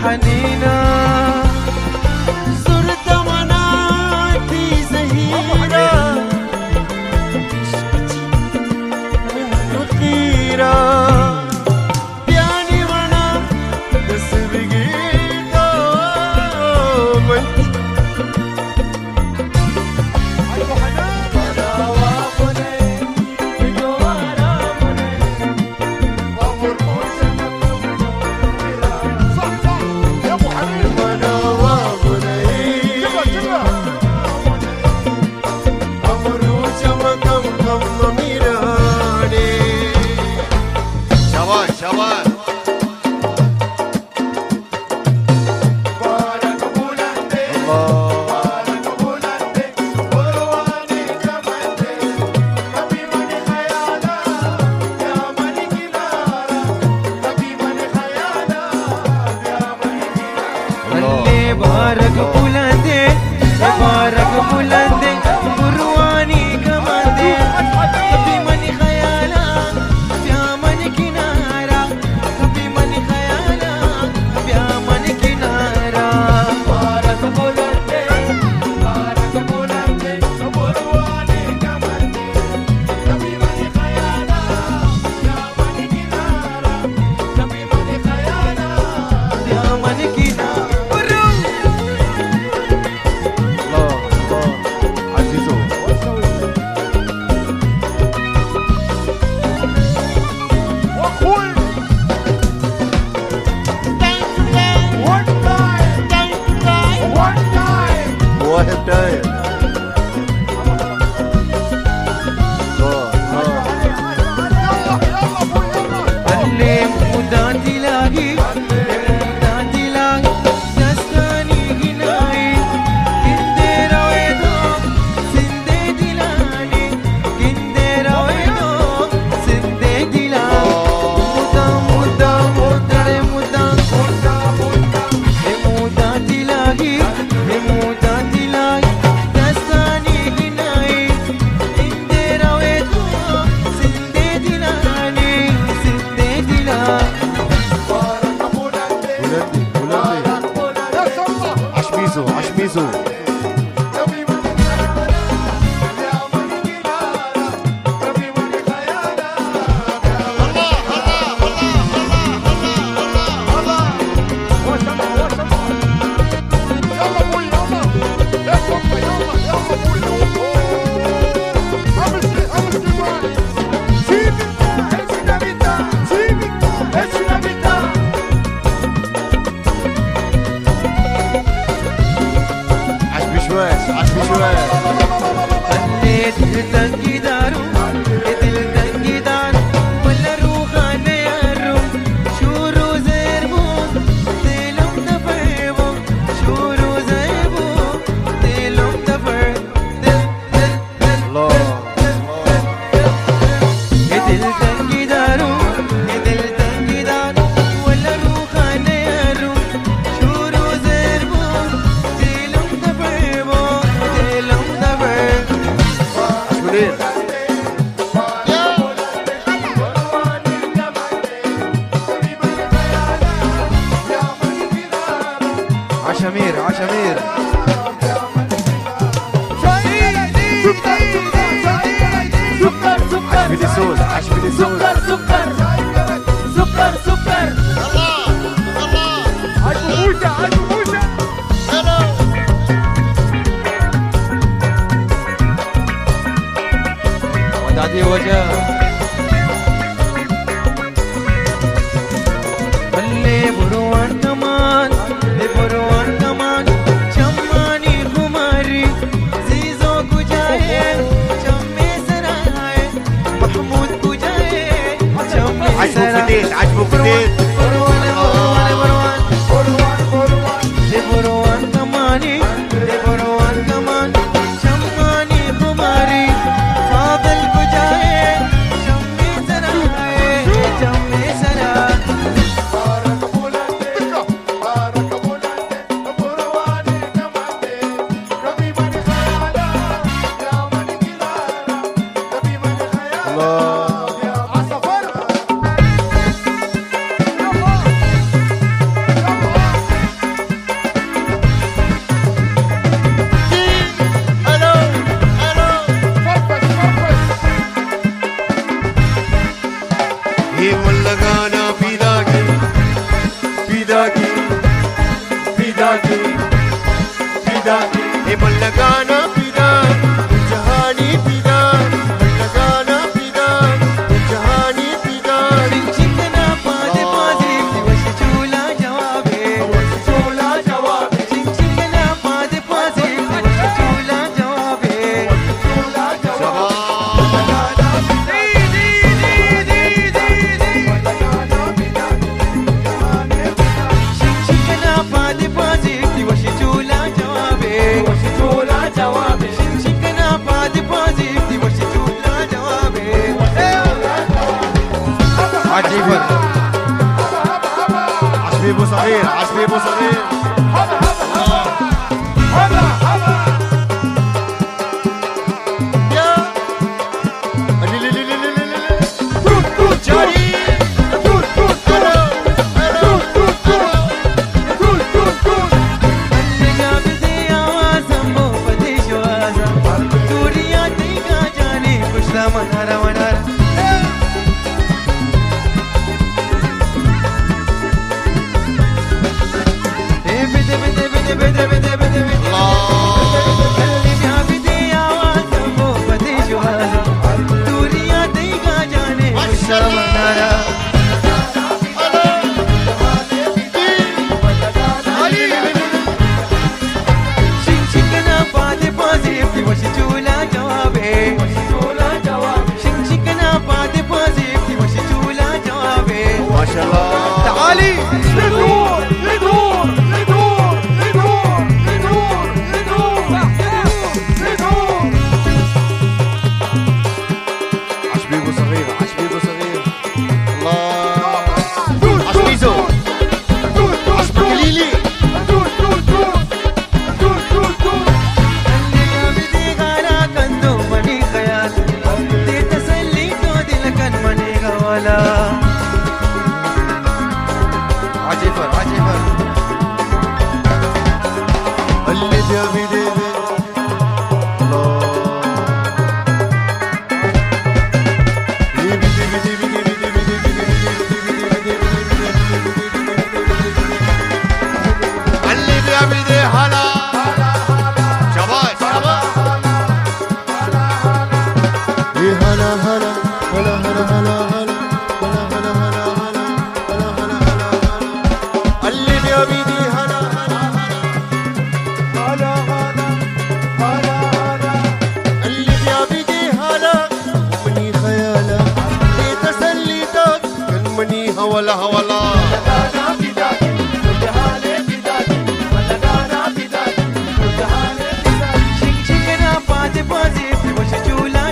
حنينة صرت مناطي زهيرة فقيرة يعني وانا بس بقيت بارك بولندي بارك بولندي برواني كماندي كبي ماني خيالا يا ماني كنارا كبي ماني خيالا يا ماني كنارا بارك بولندي برواني كماندي كبي ماني خيالا يا ماني كنارا كبي ماني خيالا يا ماني كنارا عشميزو خليت تنقي دارو تنقي دارو ولا روحان يارو شورو زيربو تلوم تفربو شورو زيربو تلوم تفر الله تنقي دارو تنقي دارو ولا روحان يارو شورو زيربو تلوم تفربو عشمير عشمير سكر سكر عشبيليسوس عشبيليسوس سكر سكر سكر سكر الله الله عشبوشة عشبوشة ودادي وجه بلي بروان كمان بروان كمان شماني خماري زيزو كجاي شمي سراي محمود كجاي شمي سراي عجبو فتيل بروان بروان بروان بروان بروان بروان كماني بروان كمان شماني خماري فاضل كجاي شمي سراي شمي سراي فداكي فداكي ملقانا فداك جهاني فداك ملقانا فداك جهاني فداك شنشكنا فادي فادي وش جولا جوابي جولا جوابي شنشكنا فادي فادي وش جولا جوابي جولا جوابي شنشكنا فادي فادي وش جولا جوابي جولا جوابي شنشكنا فادي فادي وش جولا جوابي عجيبا عشبيبو صغير عشبيبو صغير منارا منارا بده بده بده بده بده بده اللي يا بدي يا واسمو بدي جوازا دوريا ديقا جاني وشا منارا شنشكنا فادي فازي وش جولا جوابي ما شاء الله تعالي يدور يدور يدور يدور يدور يدور يدور عشبيبو صغير عشبيبو صغير الله عشبيزو عشبيليلي اللي يا بدي غالا كندو مني خيال دي تسلي تودي لكن مني غوالا عجيبا عجيبا اللي يا بدي هولا هولا شنشكنا فادي فازي وش جولا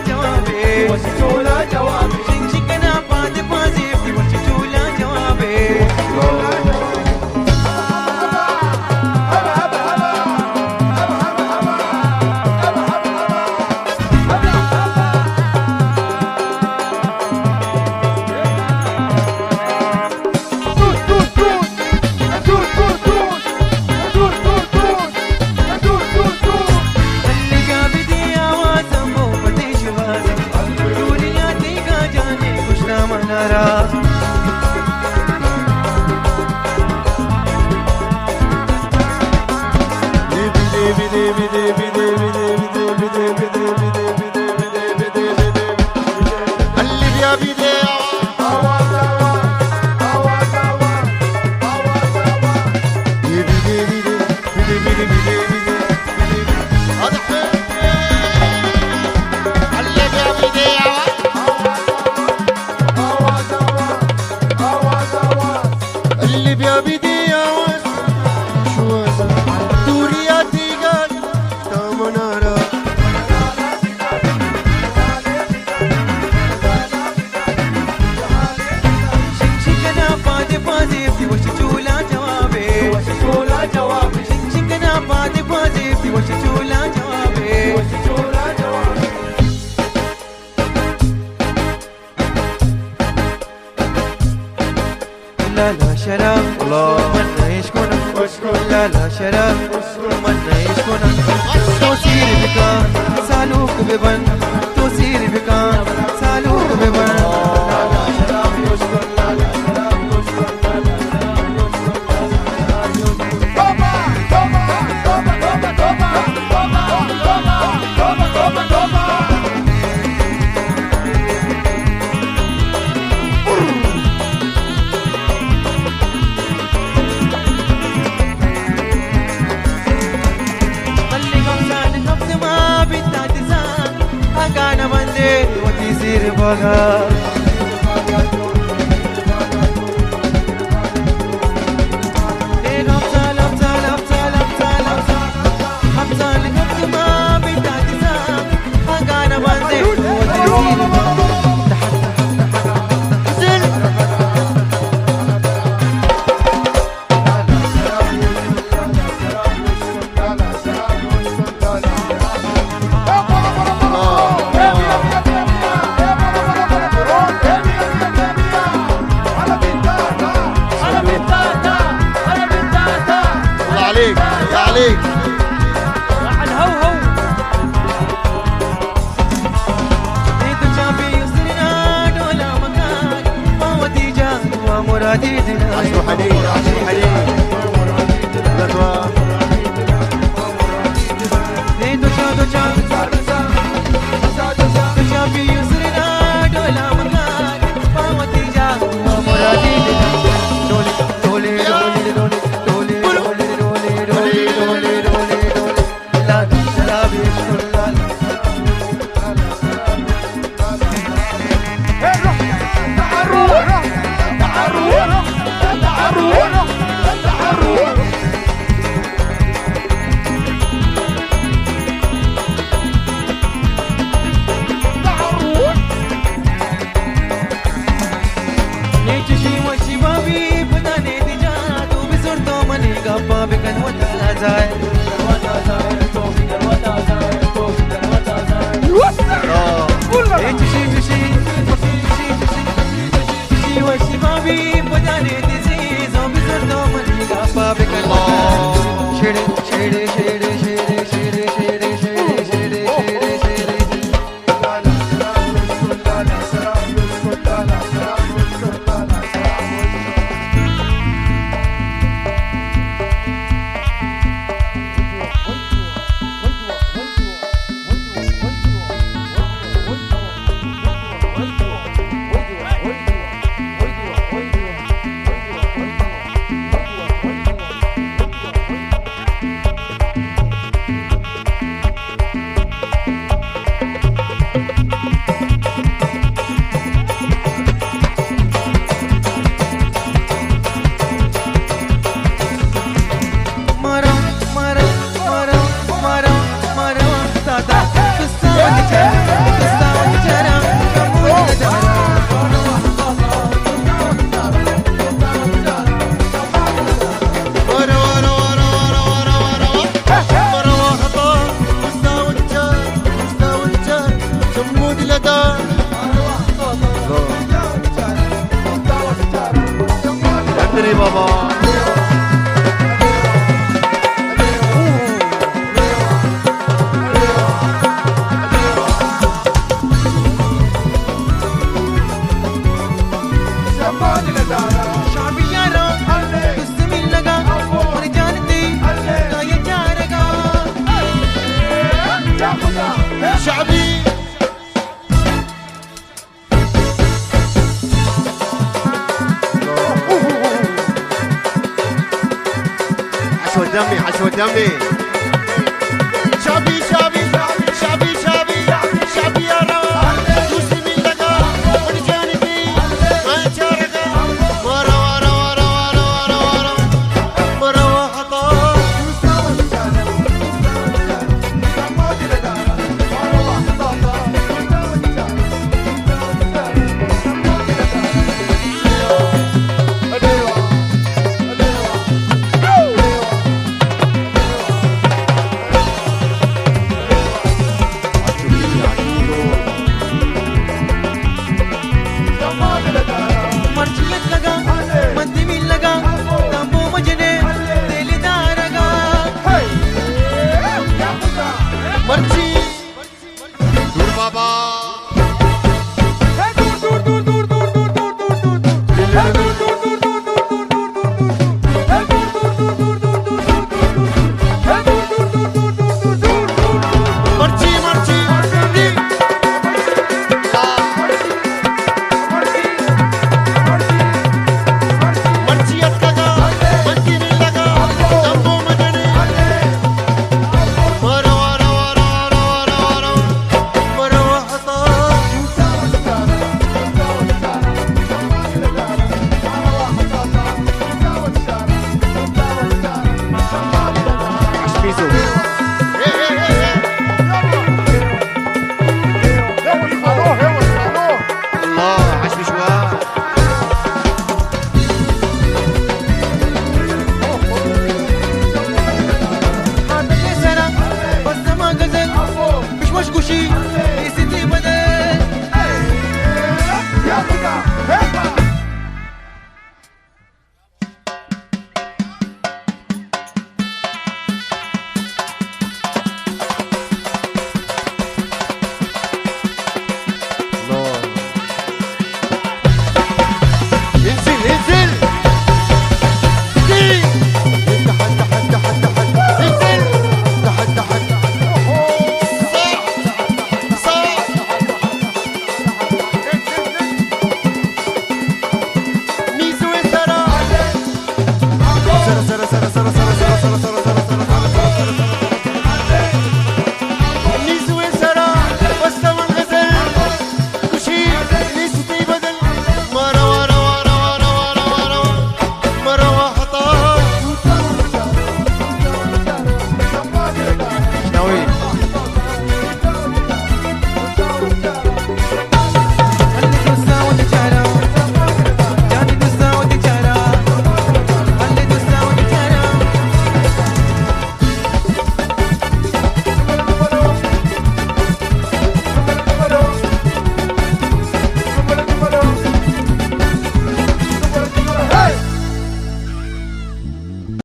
جوابي شنشكنا فادي فازي وش جولا جوابي لا لا شراب من يشكونا لا لا شراب من يشكونا توسير بكان سالوك ببن توسير بكان سالوك ببن لا لا شراب يشكون لا لا شراب يشكون لا لا شراب يشكون رفاقة عليك راح الهوهو إذا شافي يسرنا دولا مكان ما وديجا ومراديدنا عشو حنين عشو حنين شافي يسرنا دولا مكان ما وديجا ومراديدنا دولي دولي دولي دولي بابا شعبي عشوة دمي عشوة دمي